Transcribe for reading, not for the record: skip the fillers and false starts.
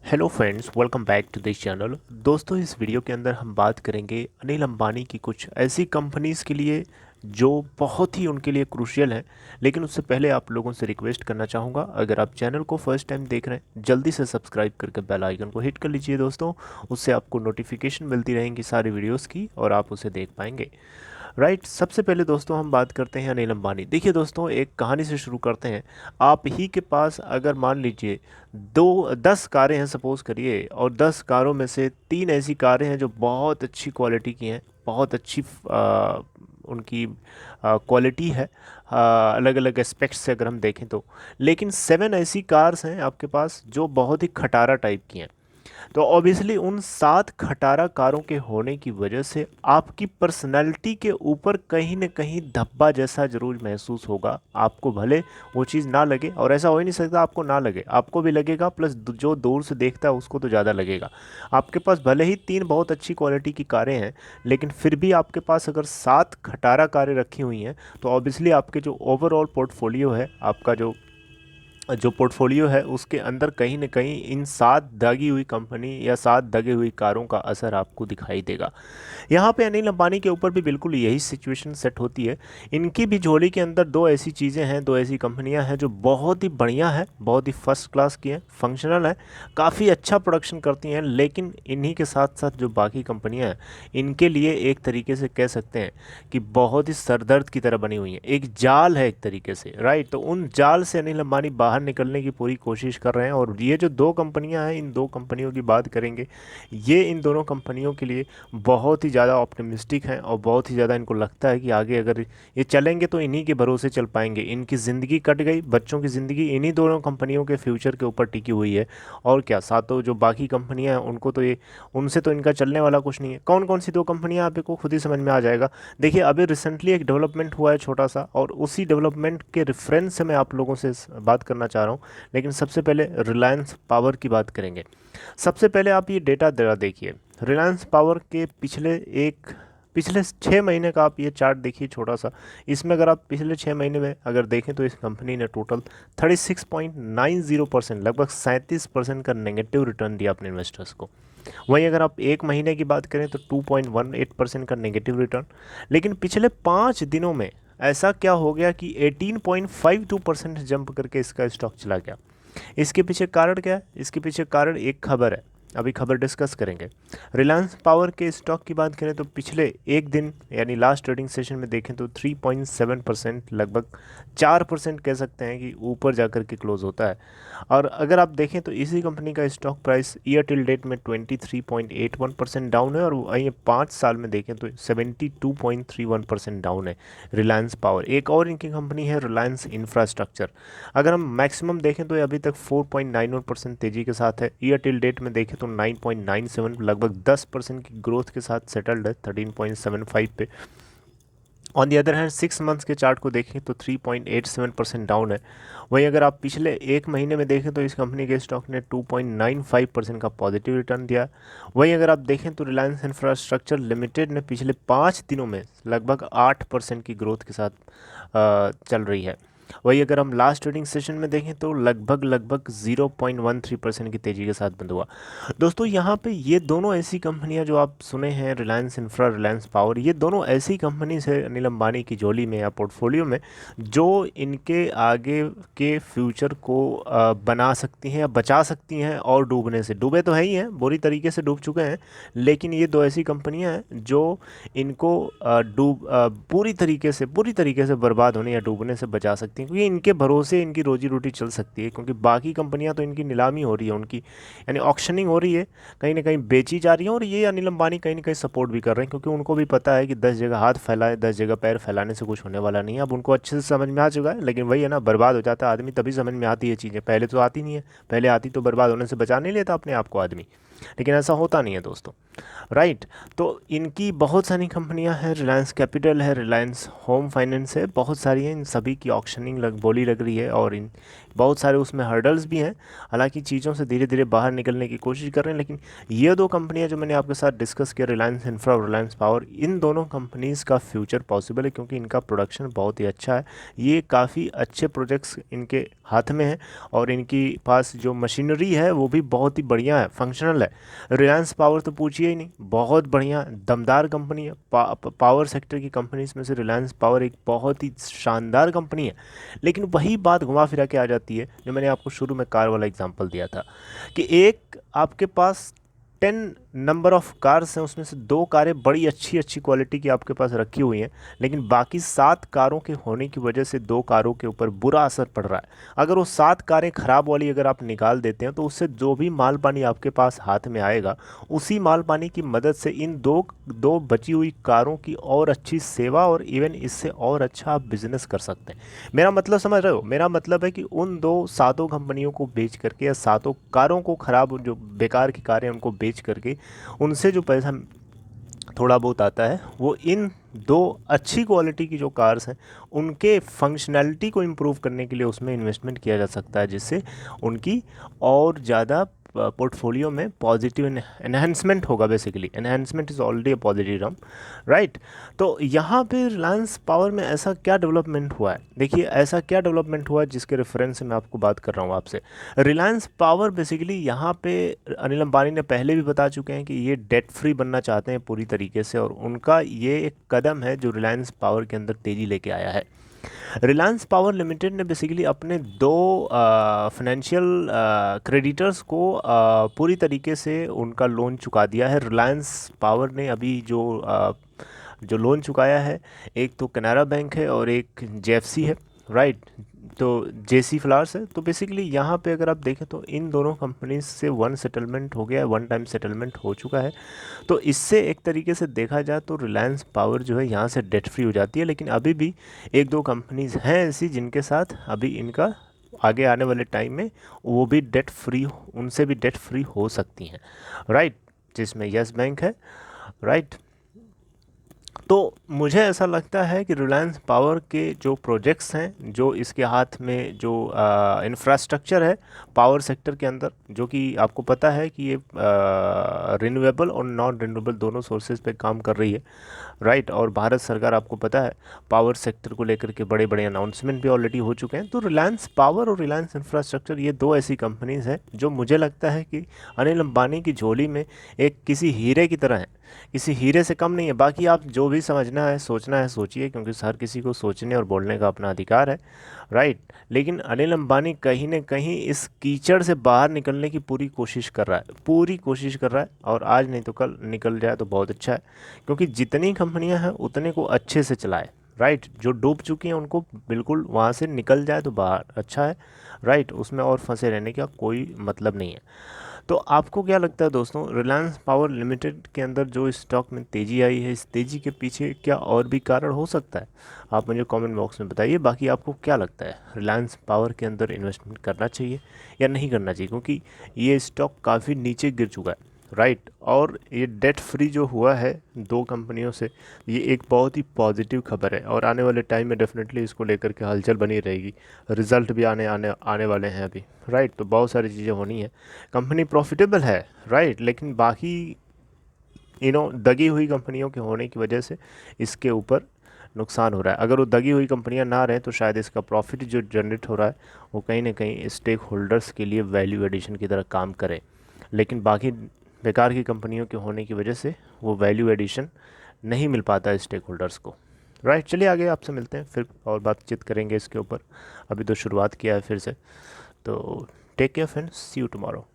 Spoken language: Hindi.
Hello friends, welcome back to this channel. दोस्तों, इस वीडियो के अंदर हम बात करेंगे अनिल अंबानी की कुछ ऐसी कंपनीज़ के लिए जो बहुत ही उनके लिए क्रूशियल हैं। लेकिन उससे पहले आप लोगों से रिक्वेस्ट करना चाहूँगा, अगर आप चैनल को फर्स्ट टाइम देख रहे हैं जल्दी से सब्सक्राइब करके बेल आइकन को हिट कर लीजिए दोस्तों। उससे आपको नोटिफिकेशन मिलती रहेंगी सारी वीडियोज़ की और आप उसे देख पाएंगे। राइट, सबसे पहले दोस्तों हम बात करते हैं अनिल अंबानी। देखिए दोस्तों, एक कहानी से शुरू करते हैं। आप ही के पास अगर मान लीजिए 10 कारें हैं सपोज़ करिए, और 10 कारों में से 3 ऐसी कारें हैं जो बहुत अच्छी क्वालिटी की हैं, बहुत अच्छी उनकी क्वालिटी है अलग अलग एस्पेक्ट्स से अगर हम देखें तो। लेकिन 7 ऐसी कार्स हैं आपके पास जो बहुत ही खटारा टाइप की हैं। तो ऑब्वियसली उन 7 खटारा कारों के होने की वजह से आपकी पर्सनैलिटी के ऊपर कहीं न कहीं धब्बा जैसा ज़रूर महसूस होगा। आपको भले वो चीज़ ना लगे, और ऐसा हो ही नहीं सकता आपको ना लगे, आपको भी लगेगा, प्लस जो दूर से देखता है उसको तो ज़्यादा लगेगा। आपके पास भले ही 3 बहुत अच्छी क्वालिटी की कारें हैं, लेकिन फिर भी आपके पास अगर 7 खटारा कारें रखी हुई हैं, तो ऑब्वियसली आपके जो ओवरऑल पोर्टफोलियो है, आपका जो जो पोर्टफोलियो है उसके अंदर कहीं न कहीं इन 7 दगी हुई कंपनी या 7 दगी हुई कारों का असर आपको दिखाई देगा। यहाँ पे अनिल अंबानी के ऊपर भी बिल्कुल यही सिचुएशन सेट होती है। इनकी भी झोली के अंदर 2 ऐसी चीज़ें हैं, 2 ऐसी कंपनियाँ हैं जो बहुत ही बढ़िया है, बहुत ही फर्स्ट क्लास की हैं, फंक्शनल है, काफ़ी अच्छा प्रोडक्शन करती हैं। लेकिन इन्हीं के साथ साथ जो बाकी कंपनियाँ हैं, इनके लिए एक तरीके से कह सकते हैं कि बहुत ही सरदर्द की तरह बनी हुई हैं, एक जाल है एक तरीके से। राइट, तो उन जाल से अनिल अंबानी बाहर निकलने की पूरी कोशिश कर रहे हैं। और ये जो 2 कंपनियां हैं, इन 2 कंपनियों की बात करेंगे, ये इन दोनों कंपनियों के लिए बहुत ही ज़्यादा ऑप्टिमिस्टिक हैं और बहुत ही ज़्यादा इनको लगता है कि आगे अगर ये चलेंगे तो इन्हीं के भरोसे चल पाएंगे। इनकी ज़िंदगी कट गई, बच्चों की ज़िंदगी इन्हीं दोनों कंपनियों के फ्यूचर के ऊपर टिकी हुई है। और क्या, सातों जो बाकी कंपनियां हैं उनको तो ये, उनसे तो इनका चलने वाला कुछ नहीं है। कौन कौन सी 2 कंपनियां आपको खुद ही समझ में आ जाएगा। देखिए, अभी रिसेंटली एक डेवलपमेंट हुआ है छोटा सा, और उसी डेवलपमेंट के रेफरेंस से मैं आप लोगों से बात करना चाह रहा हूँ। लेकिन सबसे पहले रिलायंस पावर की बात करेंगे। सबसे पहले आप ये डेटा जरा देखिए, रिलायंस पावर के पिछले 6 महीने का आप ये चार्ट देखिए छोटा सा। इसमें अगर आप पिछले 6 महीने में अगर देखें तो इस कंपनी ने टोटल 36.90%, लगभग 37% का नेगेटिव रिटर्न दिया अपने इन्वेस्टर्स को। वहीं अगर आप एक महीने की बात करें तो 2.18% का नेगेटिव रिटर्न। लेकिन पिछले 5 दिनों में ऐसा क्या हो गया कि 18.52% जंप करके इसका स्टॉक चला गया। इसके पीछे कारण क्या है? इसके पीछे कारण एक खबर है, अभी खबर डिस्कस करेंगे। रिलायंस पावर के स्टॉक की बात करें तो पिछले एक दिन यानी लास्ट ट्रेडिंग सेशन में देखें तो 3.7%, लगभग 4% कह सकते हैं कि ऊपर जाकर के क्लोज होता है। और अगर आप देखें तो इसी कंपनी का stock price year till date में 23.81% डाउन है, और वहीं 5 साल में देखें तो 72.31% डाउन है रिलायंस पावर। एक और इनकी कंपनी है रिलायंस इंफ्रास्ट्रक्चर। अगर हम मैक्सिमम देखें तो ये अभी तक 4.91% तेजी के साथ है। ईयर टिल डेट में देखें तो 9.97, लगभग 10% की ग्रोथ के साथ सेटल्ड है 13.75 पे। On the other hand 6 months के चार्ट को देखें तो 3.87% डाउन है। वहीं अगर आप पिछले एक महीने में देखें तो इस कंपनी के स्टॉक ने 2.95% का पॉजिटिव रिटर्न दिया। वहीं अगर आप देखें तो रिलायंस इंफ्रास्ट्रक्चर लिमिटेड ने पिछले 5 दिनों में लगभग 8% की ग्रोथ के साथ चल रही है। वही अगर हम लास्ट ट्रेडिंग सेशन में देखें तो लगभग 0.13% की तेज़ी के साथ बंद हुआ। दोस्तों, यहाँ पे ये दोनों ऐसी कंपनियां जो आप सुने हैं, रिलायंस इंफ्रा, रिलायंस पावर, ये दोनों ऐसी कंपनीज है अनिल अंबानी की झोली में या पोर्टफोलियो में जो इनके आगे के फ्यूचर को बना सकती हैं या बचा सकती हैं और डूबने से। डूबे तो है ही हैं, बुरी तरीके से डूब चुके हैं, लेकिन ये 2 ऐसी कंपनियां हैं जो इनको पूरी तरीके से बर्बाद होने या डूबने से बचा सकती हैं, क्योंकि इनके भरोसे इनकी रोजी रोटी चल सकती है। क्योंकि बाकी कंपनियां तो इनकी नीलामी हो रही है, उनकी यानी ऑक्शनिंग हो रही है, कहीं ना कहीं बेची जा रही है, और ये अनिल अंबानी कहीं ना कहीं सपोर्ट भी कर रहे हैं, क्योंकि उनको भी पता है कि 10 जगह हाथ फैलाए, 10 जगह पैर फैलाने से कुछ होने वाला नहीं है। अब उनको अच्छे से समझ में आ चुका है। लेकिन वही है ना, बर्बाद हो जाता है आदमी तभी समझ में आती है चीज़ें, पहले तो आती नहीं है। पहले आती तो बर्बाद होने से बचा नहीं लेता अपने आप को आदमी, लेकिन ऐसा होता नहीं है दोस्तों। राइट, तो इनकी बहुत सारी कंपनियां हैं, रिलायंस कैपिटल है, रिलायंस होम फाइनेंस है, बहुत सारी हैं। इन सभी की ऑक्शनिंग बोली लग रही है, और इन बहुत सारे उसमें हर्डल्स भी हैं, हालांकि चीज़ों से धीरे धीरे बाहर निकलने की कोशिश कर रहे हैं। लेकिन ये दो कंपनियां जो मैंने आपके साथ डिस्कस किया, रिलायंस इंफ्रा और रिलायंस पावर, इन दोनों कंपनीज़ का फ्यूचर पॉसिबल है क्योंकि इनका प्रोडक्शन बहुत ही अच्छा है। ये काफ़ी अच्छे प्रोजेक्ट्स इनके हाथ में हैं और इनकी पास जो मशीनरी है वो भी बहुत ही बढ़िया है, फंक्शनल है। रिलायंस पावर तो पूछिए ही नहीं, बहुत बढ़िया दमदार कंपनी है। पावर सेक्टर की कंपनीज में से रिलायंस पावर एक बहुत ही शानदार कंपनी है। लेकिन वही बात घुमा फिरा के आ जाती है जो मैंने आपको शुरू में कार वाला एग्जांपल दिया था, कि एक आपके पास 10 नंबर ऑफ कार्स हैं, उसमें से 2 कारें बड़ी अच्छी अच्छी क्वालिटी की आपके पास रखी हुई हैं, लेकिन बाकी 7 कारों के होने की वजह से 2 कारों के ऊपर बुरा असर पड़ रहा है। अगर वो 7 कारें खराब वाली अगर आप निकाल देते हैं तो उससे जो भी माल पानी आपके पास हाथ में आएगा, उसी माल पानी की मदद से इन दो दो बची हुई कारों की और अच्छी सेवा और इवन इससे और अच्छा आप बिजनेस कर सकते हैं। मेरा मतलब समझ रहे हो? मेरा मतलब है कि उन 7 कंपनियों को बेच करके या 7 कारों को, खराब जो बेकार की कारें हैं उनको बेच करके, उनसे जो पैसा थोड़ा बहुत आता है वो इन 2 अच्छी क्वालिटी की जो कार्स हैं उनके फंक्शनैलिटी को इम्प्रूव करने के लिए उसमें इन्वेस्टमेंट किया जा सकता है, जिससे उनकी और ज़्यादा पोर्टफोलियो में पॉजिटिव एनहेंसमेंट होगा। Basically enhancement is already a positive term, right? तो यहाँ पे रिलायंस पावर में ऐसा क्या डेवलपमेंट हुआ है? देखिए, ऐसा क्या डेवलपमेंट हुआ है जिसके रेफरेंस से मैं आपको बात कर रहा हूँ आपसे। रिलायंस पावर बेसिकली यहाँ पे अनिल अंबानी ने पहले भी बता चुके हैं कि ये डेट फ्री बनना चाहते हैं पूरी तरीके से, और उनका ये एक कदम है जो रिलायंस पावर के अंदर तेज़ी लेके आया है। रिलायंस पावर लिमिटेड ने बेसिकली अपने 2 फाइनेंशियल क्रेडिटर्स को पूरी तरीके से उनका लोन चुका दिया है। रिलायंस पावर ने अभी जो लोन चुकाया है, एक तो कनारा बैंक है और एक जेएफसी है, राइट? तो जेसी फ्लावर्स है। तो बेसिकली यहाँ पे अगर आप देखें तो इन दोनों कंपनीज से वन सेटलमेंट हो गया है, वन टाइम सेटलमेंट हो चुका है। तो इससे एक तरीके से देखा जाए तो रिलायंस पावर जो है यहाँ से डेट फ्री हो जाती है। लेकिन अभी भी 1-2 कंपनीज हैं ऐसी जिनके साथ अभी इनका आगे आने वाले टाइम में वो भी डेट फ्री, उनसे भी डेट फ्री हो सकती हैं, राइट? जिसमें यस बैंक है, राइट? तो मुझे ऐसा लगता है कि रिलायंस पावर के जो प्रोजेक्ट्स हैं, जो इसके हाथ में जो इंफ्रास्ट्रक्चर है पावर सेक्टर के अंदर, जो कि आपको पता है कि ये रिन्यूएबल और नॉन रिन्यूएबल दोनों सोर्सेज पे काम कर रही है, राइट? और भारत सरकार, आपको पता है, पावर सेक्टर को लेकर के बड़े बड़े अनाउंसमेंट भी ऑलरेडी हो चुके हैं। तो रिलायंस पावर और रिलायंस इंफ्रास्ट्रक्चर, ये 2 ऐसी कंपनीज हैं जो मुझे लगता है कि अनिल अंबानी की झोली में एक किसी हीरे की तरह है, किसी हीरे से कम नहीं है। बाकी आप जो भी समझना है, सोचना है, सोचिए, क्योंकि हर किसी को सोचने और बोलने का अपना अधिकार है, राइट? लेकिन अनिल अंबानी कहीं ना कहीं इस कीचड़ से बाहर निकलने की पूरी कोशिश कर रहा है, पूरी कोशिश कर रहा है, और आज नहीं तो कल निकल जाए तो बहुत अच्छा है। क्योंकि जितनी कंपनियां हैं उतने को अच्छे से चलाए, राइट? जो डूब चुकी हैं उनको बिल्कुल वहाँ से निकल जाए तो बाहर अच्छा है, राइट? उसमें और फंसे रहने का कोई मतलब नहीं है। तो आपको क्या लगता है दोस्तों, रिलायंस पावर लिमिटेड के अंदर जो स्टॉक में तेज़ी आई है, इस तेज़ी के पीछे क्या और भी कारण हो सकता है? आप मुझे कमेंट बॉक्स में बताइए। बाकी आपको क्या लगता है, रिलायंस पावर के अंदर इन्वेस्टमेंट करना चाहिए या नहीं करना चाहिए? क्योंकि ये स्टॉक काफ़ी नीचे गिर चुका है, राइट? और ये डेट फ्री जो हुआ है 2 कंपनियों से, ये एक बहुत ही पॉजिटिव खबर है, और आने वाले टाइम में डेफिनेटली इसको लेकर के हलचल बनी रहेगी। रिजल्ट भी आने आने आने वाले हैं अभी, राइट? तो बहुत सारी चीज़ें होनी है। कंपनी प्रॉफिटेबल है, राइट? लेकिन बाकी दगी हुई कंपनियों के होने की वजह से इसके ऊपर नुकसान हो रहा है। अगर वो दगी हुई कंपनियां ना रहें तो शायद इसका प्रॉफिट जो जनरेट हो रहा है वो कहीं ना कहीं स्टेक होल्डर्स के लिए वैल्यू एडिशन की तरह काम करे। लेकिन बाकी बेकार की कंपनियों के होने की वजह से वो वैल्यू एडिशन नहीं मिल पाता है स्टेक होल्डर्स को, राइट? चलिए आगे आपसे मिलते हैं फिर और बातचीत करेंगे इसके ऊपर। अभी तो शुरुआत किया है फिर से, तो take care friends, see you tomorrow.